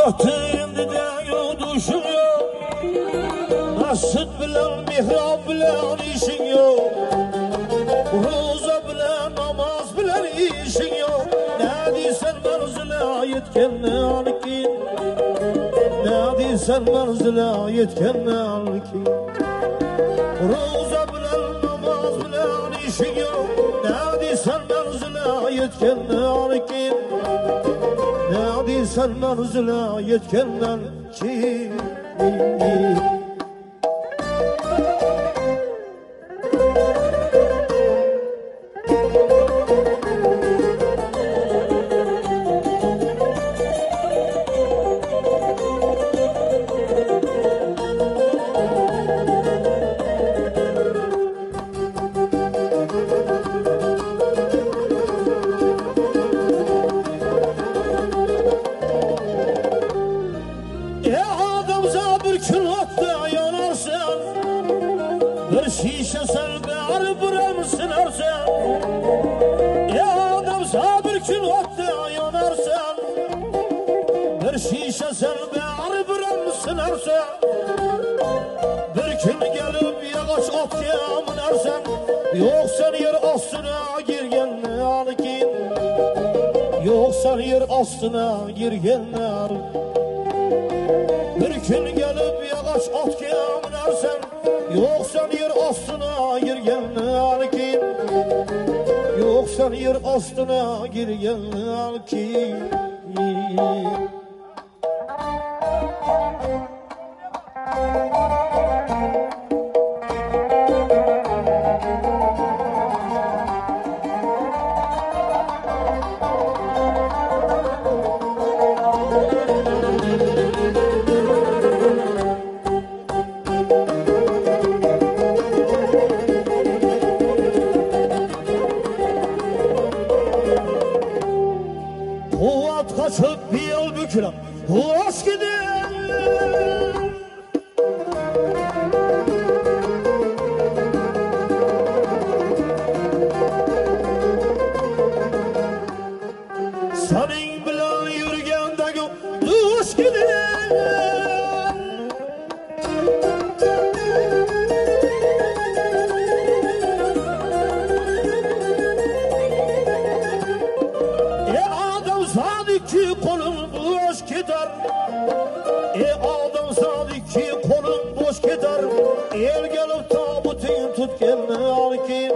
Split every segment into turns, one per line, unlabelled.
Vaxtında yuduşun yok, Nasıl bilen mihrab bilen işin yok, Roza bilen namaz bilen işin yok. Ne deysen menzile yetkenni alkin, Ne deysen menzile yetkenni alkin. Roza bilen namaz bilen işin yok, Ne deysen menzile yetkenni alkin, Ne deysen menzile yetkenni alkin. Bir şişe selber buram sınarsan, adam sabır gün hatta yanarsan. Bir şişe selber buram sınarsan, bir gün gelip yağaç atya minarsan. Yoksa yer astına girgen alkin, Yoksa yer astına girgen alkin. Bir gün gelip yağaç atya minarsan, Yoksa yer astına girgen alkin, Yoksa yer astına girgen alkin. Kuvat kaçıp bir yıl bükülüm, hoş gidiyor. Senin bilen yürügendeki duş gidiyor. Ki kolun boş gider, adam sadık ki kolun boş gider. El gelip tabutun tut kendini alkin,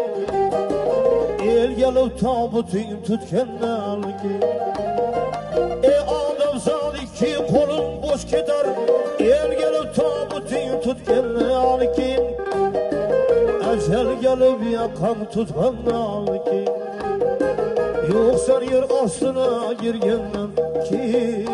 El gelip tabutun tut kendini alkin. Adam sadık ki kolun boş gider, El gelip tabutun tut kendini alkin, Ecel gelip yakan tut kendini alkin. Yoksa yer astına girgenler ki